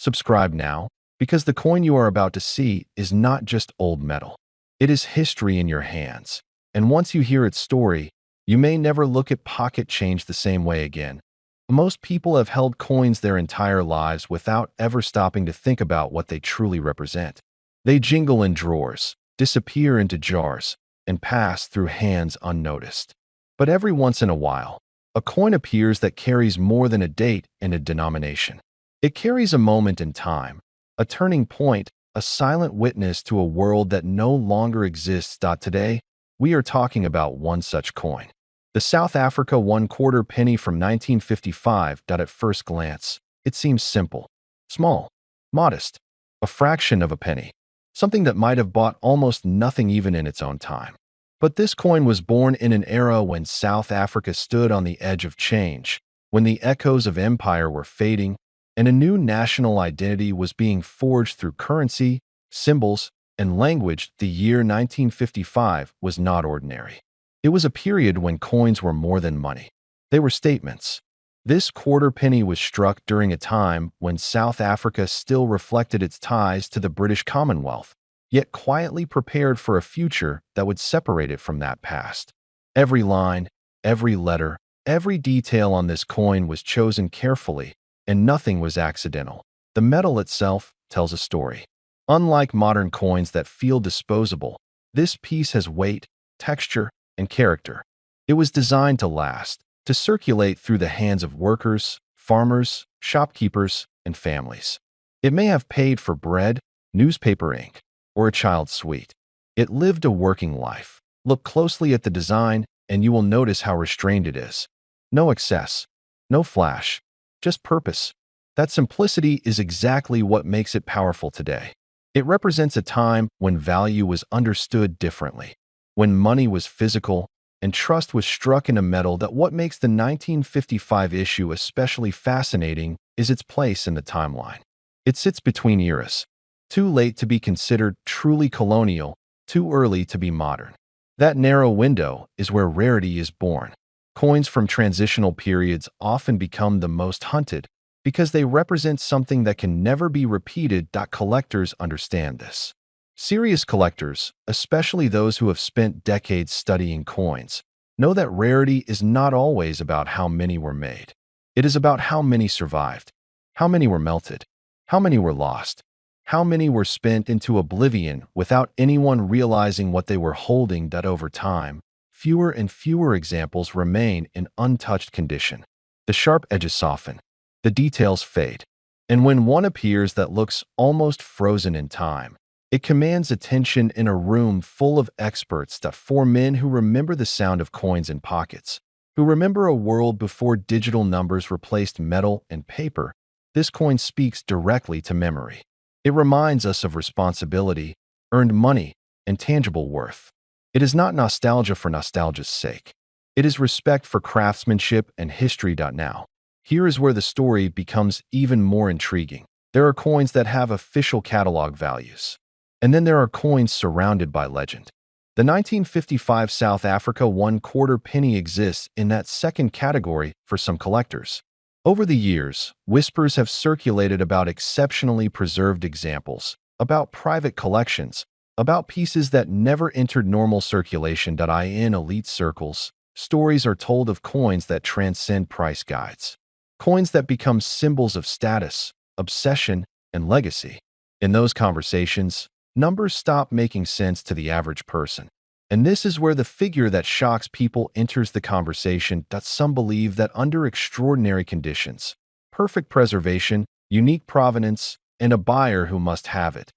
Subscribe now, because the coin you are about to see is not just old metal. It is history in your hands. And once you hear its story, you may never look at pocket change the same way again. Most people have held coins their entire lives without ever stopping to think about what they truly represent. They jingle in drawers, disappear into jars, and pass through hands unnoticed. But every once in a while, a coin appears that carries more than a date and a denomination. It carries a moment in time, a turning point, a silent witness to a world that no longer exists. Today, we are talking about one such coin. The South Africa 1/4 penny from 1955. At first glance, it seems simple, small, modest, a fraction of a penny, something that might have bought almost nothing even in its own time. But this coin was born in an era when South Africa stood on the edge of change, when the echoes of empire were fading, and a new national identity was being forged through currency, symbols, and language. The year 1955 was not ordinary. It was a period when coins were more than money. They were statements. This quarter penny was struck during a time when South Africa still reflected its ties to the British Commonwealth, yet quietly prepared for a future that would separate it from that past. Every line, every letter, every detail on this coin was chosen carefully, and nothing was accidental. The metal itself tells a story. Unlike modern coins that feel disposable, this piece has weight, texture, and character. It was designed to last, to circulate through the hands of workers, farmers, shopkeepers, and families. It may have paid for bread, newspaper ink, or a child's sweet. It lived a working life. Look closely at the design, and you will notice how restrained it is. No excess, no flash, just purpose. That simplicity is exactly what makes it powerful today. It represents a time when value was understood differently, when money was physical, and trust was struck in a metal. That what makes the 1955 issue especially fascinating is its place in the timeline. It sits between eras, too late to be considered truly colonial, too early to be modern. That narrow window is where rarity is born. Coins from transitional periods often become the most hunted because they represent something that can never be repeated. Collectors understand this. Serious collectors, especially those who have spent decades studying coins, know that rarity is not always about how many were made. It is about how many survived, how many were melted, how many were lost, how many were spent into oblivion without anyone realizing what they were holding. Over time, fewer and fewer examples remain in untouched condition. The sharp edges soften, the details fade, and when one appears that looks almost frozen in time, it commands attention in a room full of experts. For men who remember the sound of coins in pockets, who remember a world before digital numbers replaced metal and paper, this coin speaks directly to memory. It reminds us of responsibility, earned money, and tangible worth. It is not nostalgia for nostalgia's sake. It is respect for craftsmanship and history. Now, here is where the story becomes even more intriguing. There are coins that have official catalog values. And then there are coins surrounded by legend. The 1955 South Africa 1/4 penny exists in that second category for some collectors. Over the years, whispers have circulated about exceptionally preserved examples, about private collections, about pieces that never entered normal circulation. In elite circles, stories are told of coins that transcend price guides, coins that become symbols of status, obsession, and legacy. In those conversations, numbers stop making sense to the average person. And this is where the figure that shocks people enters the conversation. Some believe that under extraordinary conditions, perfect preservation, unique provenance, and a buyer who must have it,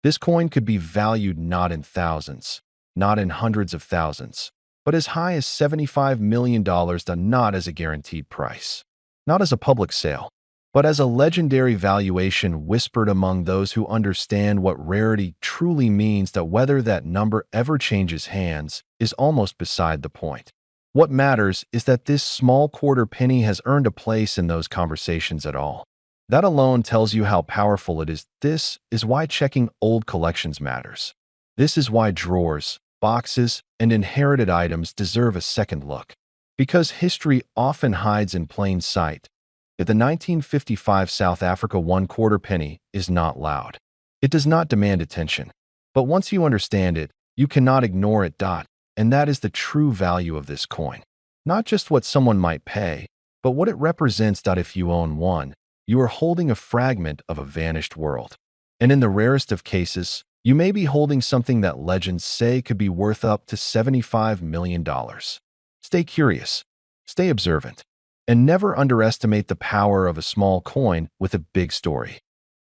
this coin could be valued not in thousands, not in hundreds of thousands, but as high as $75 million. Not as a guaranteed price, not as a public sale, but as a legendary valuation whispered among those who understand what rarity truly means. Whether that number ever changes hands is almost beside the point. What matters is that this small quarter penny has earned a place in those conversations at all. That alone tells you how powerful it is. This is why checking old collections matters. This is why drawers, boxes, and inherited items deserve a second look. Because history often hides in plain sight. The 1955 South Africa 1/4 penny is not loud. It does not demand attention. But once you understand it, you cannot ignore it. And that is the true value of this coin. Not just what someone might pay, but what it represents. If you own one, you are holding a fragment of a vanished world. And in the rarest of cases, you may be holding something that legends say could be worth up to $75 million. Stay curious, stay observant, and never underestimate the power of a small coin with a big story.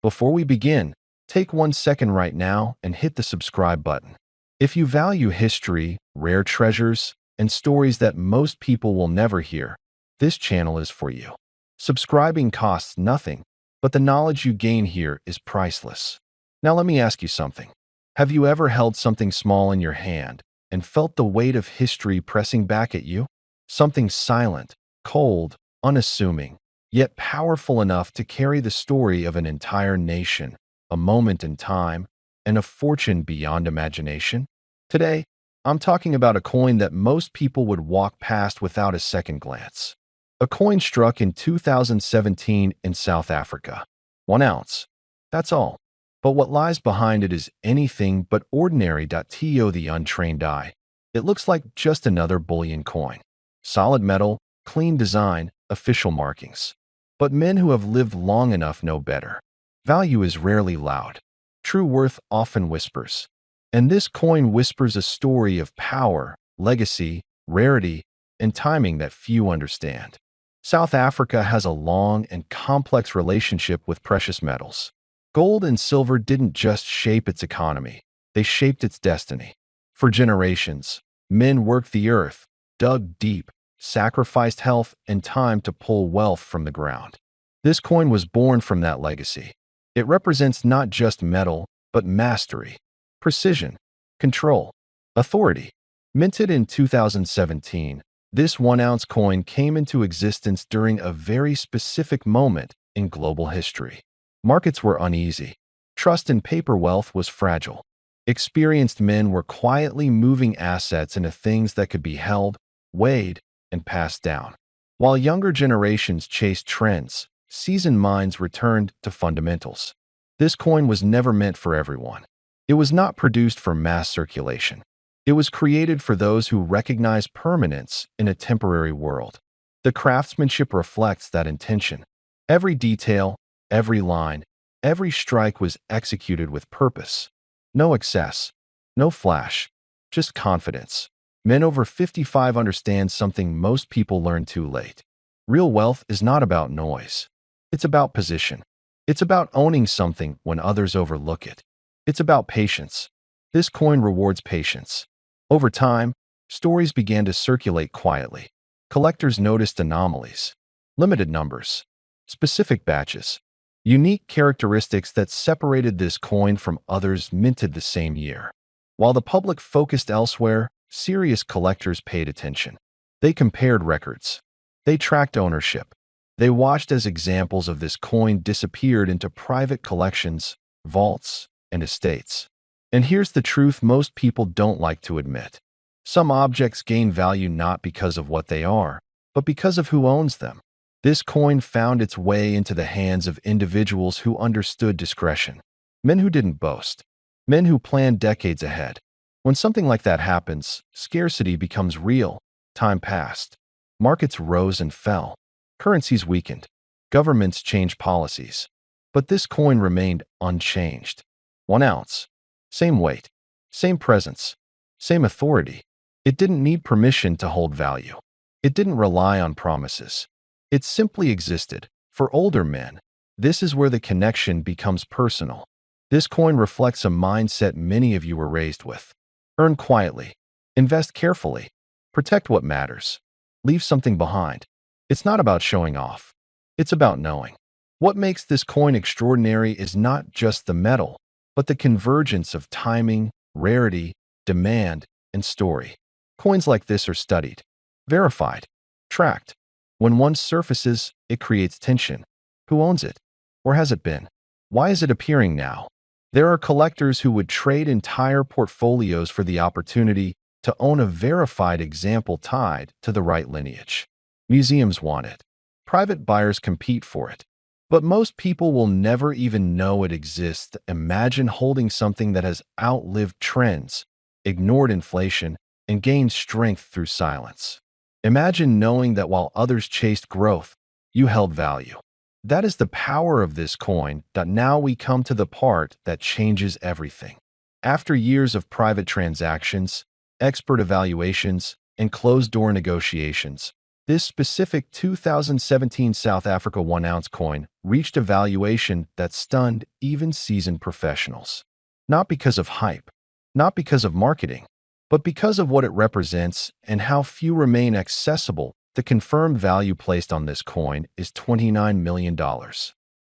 Before we begin, take 1 second right now and hit the subscribe button. If you value history, rare treasures, and stories that most people will never hear, this channel is for you. Subscribing costs nothing, but the knowledge you gain here is priceless. Now let me ask you something. Have you ever held something small in your hand and felt the weight of history pressing back at you? Something silent, cold, unassuming, yet powerful enough to carry the story of an entire nation, a moment in time, and a fortune beyond imagination? Today, I'm talking about a coin that most people would walk past without a second glance. A coin struck in 2017 in South Africa. 1 ounce. That's all. But what lies behind it is anything but ordinary. To the untrained eye, it looks like just another bullion coin. Solid metal, clean design, official markings. But men who have lived long enough know better. Value is rarely loud. True worth often whispers. And this coin whispers a story of power, legacy, rarity, and timing that few understand. South Africa has a long and complex relationship with precious metals. Gold and silver didn't just shape its economy, they shaped its destiny. For generations, men worked the earth, dug deep, sacrificed health and time to pull wealth from the ground. This coin was born from that legacy. It represents not just metal, but mastery, precision, control, authority. Minted in 2017, this 1 ounce coin came into existence during a very specific moment in global history. Markets were uneasy. Trust in paper wealth was fragile. Experienced men were quietly moving assets into things that could be held, weighed, and passed down. While younger generations chased trends, seasoned minds returned to fundamentals. This coin was never meant for everyone. It was not produced for mass circulation. It was created for those who recognize permanence in a temporary world. The craftsmanship reflects that intention. Every detail, every line, every strike was executed with purpose. No excess, no flash, just confidence. Men over 55 understand something most people learn too late. Real wealth is not about noise. It's about position. It's about owning something when others overlook it. It's about patience. This coin rewards patience. Over time, stories began to circulate quietly. Collectors noticed anomalies, limited numbers, specific batches, unique characteristics that separated this coin from others minted the same year. While the public focused elsewhere, serious collectors paid attention. They compared records. They tracked ownership. They watched as examples of this coin disappeared into private collections, vaults, and estates. And here's the truth most people don't like to admit. Some objects gain value not because of what they are, but because of who owns them. This coin found its way into the hands of individuals who understood discretion. Men who didn't boast. Men who planned decades ahead. When something like that happens, scarcity becomes real. Time passed. Markets rose and fell. Currencies weakened. Governments changed policies. But this coin remained unchanged. 1 ounce. Same weight. Same presence. Same authority. It didn't need permission to hold value. It didn't rely on promises. It simply existed. For older men, this is where the connection becomes personal. This coin reflects a mindset many of you were raised with. Earn quietly. Invest carefully. Protect what matters. Leave something behind. It's not about showing off. It's about knowing. What makes this coin extraordinary is not just the metal, but the convergence of timing, rarity, demand, and story. Coins like this are studied, verified, tracked. When one surfaces, it creates tension. Who owns it? Where has it been? Why is it appearing now? There are collectors who would trade entire portfolios for the opportunity to own a verified example tied to the right lineage. Museums want it. Private buyers compete for it. But most people will never even know it exists. Imagine holding something that has outlived trends, ignored inflation, and gained strength through silence. Imagine knowing that while others chased growth, you held value. That is the power of this coin. Now we come to the part that changes everything. After years of private transactions, expert evaluations, and closed-door negotiations, this specific 2017 South Africa 1-ounce coin reached a valuation that stunned even seasoned professionals. Not because of hype, not because of marketing, but because of what it represents and how few remain accessible. The confirmed value placed on this coin is $29 million.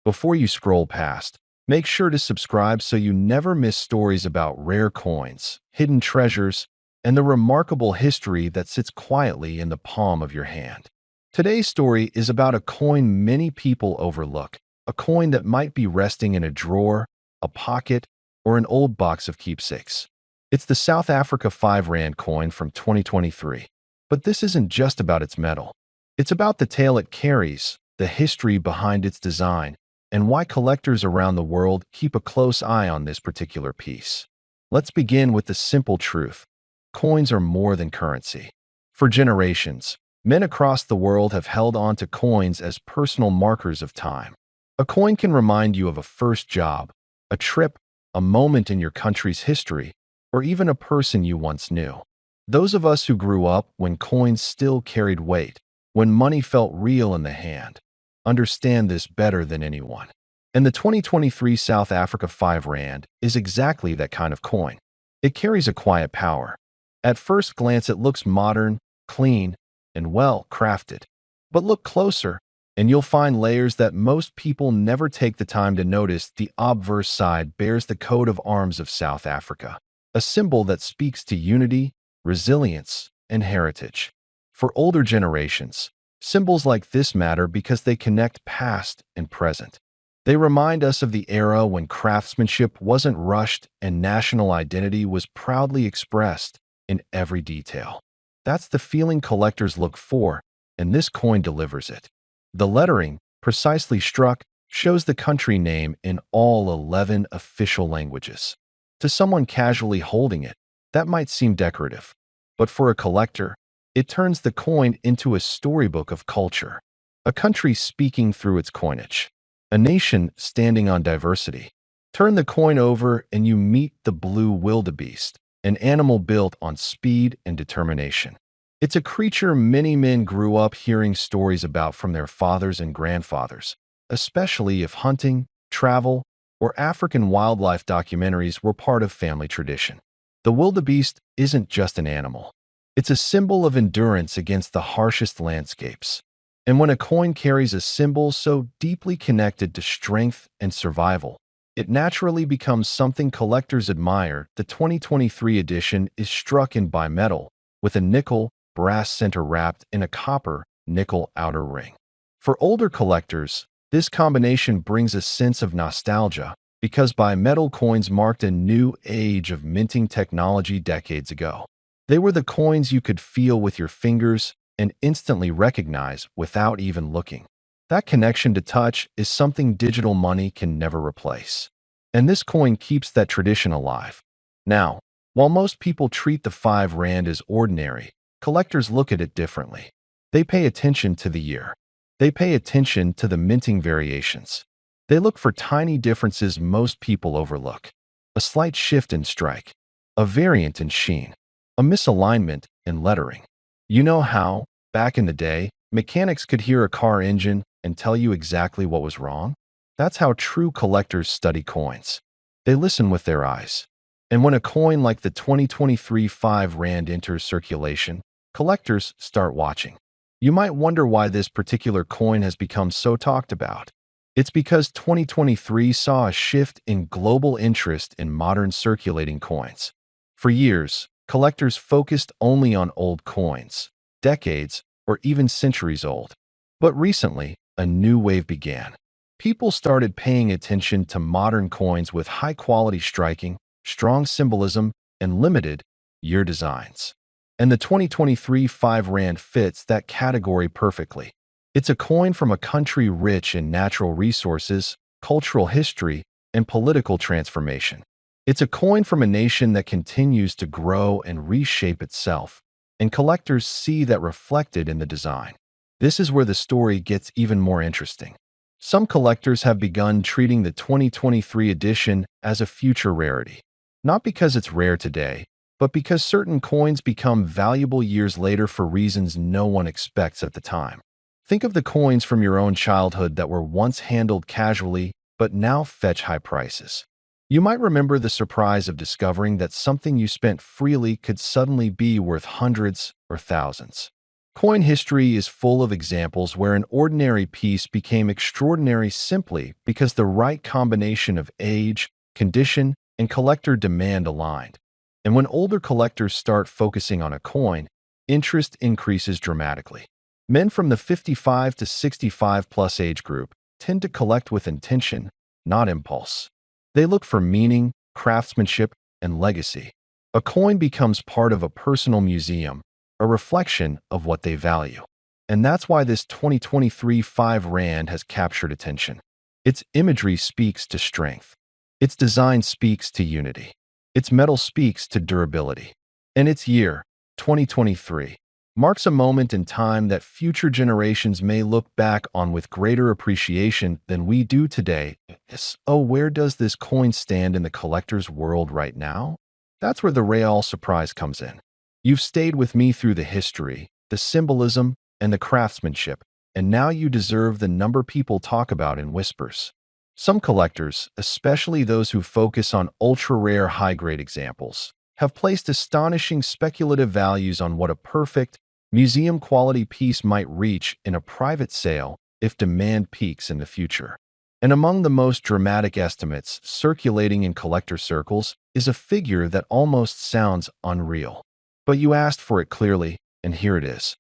Before you scroll past, make sure to subscribe so you never miss stories about rare coins, hidden treasures, and the remarkable history that sits quietly in the palm of your hand. Today's story is about a coin many people overlook, a coin that might be resting in a drawer, a pocket, or an old box of keepsakes. It's the South Africa 5 Rand coin from 2023. But this isn't just about its metal. It's about the tale it carries, the history behind its design, and why collectors around the world keep a close eye on this particular piece. Let's begin with the simple truth. Coins are more than currency. For generations, men across the world have held on to coins as personal markers of time. A coin can remind you of a first job, a trip, a moment in your country's history, or even a person you once knew. Those of us who grew up when coins still carried weight, when money felt real in the hand, understand this better than anyone. And the 2023 South Africa 5 Rand is exactly that kind of coin. It carries a quiet power. At first glance, it looks modern, clean, and well crafted. But look closer, and you'll find layers that most people never take the time to notice. The obverse side bears the coat of arms of South Africa, a symbol that speaks to unity, resilience, and heritage. For older generations, symbols like this matter because they connect past and present. They remind us of the era when craftsmanship wasn't rushed and national identity was proudly expressed in every detail. That's the feeling collectors look for, and this coin delivers it. The lettering, precisely struck, shows the country name in all 11 official languages. To someone casually holding it, that might seem decorative, but for a collector, it turns the coin into a storybook of culture, a country speaking through its coinage, a nation standing on diversity. Turn the coin over and you meet the blue wildebeest, an animal built on speed and determination. It's a creature many men grew up hearing stories about from their fathers and grandfathers, especially if hunting, travel, or African wildlife documentaries were part of family tradition. The wildebeest isn't just an animal. It's a symbol of endurance against the harshest landscapes. And when a coin carries a symbol so deeply connected to strength and survival, it naturally becomes something collectors admire. The 2023 edition is struck in bimetal, with a nickel brass center wrapped in a copper nickel outer ring. For older collectors, this combination brings a sense of nostalgia, because bimetal coins marked a new age of minting technology decades ago. They were the coins you could feel with your fingers and instantly recognize without even looking. That connection to touch is something digital money can never replace. And this coin keeps that tradition alive. Now, while most people treat the 5 Rand as ordinary, collectors look at it differently. They pay attention to the year. They pay attention to the minting variations. They look for tiny differences most people overlook. A slight shift in strike, a variant in sheen, a misalignment in lettering. You know how, back in the day, mechanics could hear a car engine and tell you exactly what was wrong? That's how true collectors study coins. They listen with their eyes. And when a coin like the 2023 5 Rand enters circulation, collectors start watching. You might wonder why this particular coin has become so talked about. It's because 2023 saw a shift in global interest in modern circulating coins. For years, collectors focused only on old coins, decades or even centuries old. But recently, a new wave began. People started paying attention to modern coins with high-quality striking, strong symbolism, and limited year designs. And the 2023 5 Rand fits that category perfectly. It's a coin from a country rich in natural resources, cultural history, and political transformation. It's a coin from a nation that continues to grow and reshape itself, and collectors see that reflected in the design. This is where the story gets even more interesting. Some collectors have begun treating the 2023 edition as a future rarity, not because it's rare today, but because certain coins become valuable years later for reasons no one expects at the time. Think of the coins from your own childhood that were once handled casually but now fetch high prices. You might remember the surprise of discovering that something you spent freely could suddenly be worth hundreds or thousands. Coin history is full of examples where an ordinary piece became extraordinary simply because the right combination of age, condition, and collector demand aligned. And when older collectors start focusing on a coin, interest increases dramatically. Men from the 55 to 65 plus age group tend to collect with intention, not impulse. They look for meaning, craftsmanship, and legacy. A coin becomes part of a personal museum, a reflection of what they value. And that's why this 2023 5 Rand has captured attention. Its imagery speaks to strength. Its design speaks to unity. Its metal speaks to durability. And its year, 2023, marks a moment in time that future generations may look back on with greater appreciation than we do today. So where does this coin stand in the collector's world right now? That's where the real surprise comes in. You've stayed with me through the history, the symbolism, and the craftsmanship, and now you deserve the number people talk about in whispers. Some collectors, especially those who focus on ultra-rare high-grade examples, have placed astonishing speculative values on what a perfect, museum-quality piece might reach in a private sale if demand peaks in the future. And among the most dramatic estimates circulating in collector circles is a figure that almost sounds unreal. But you asked for it clearly, and here it is.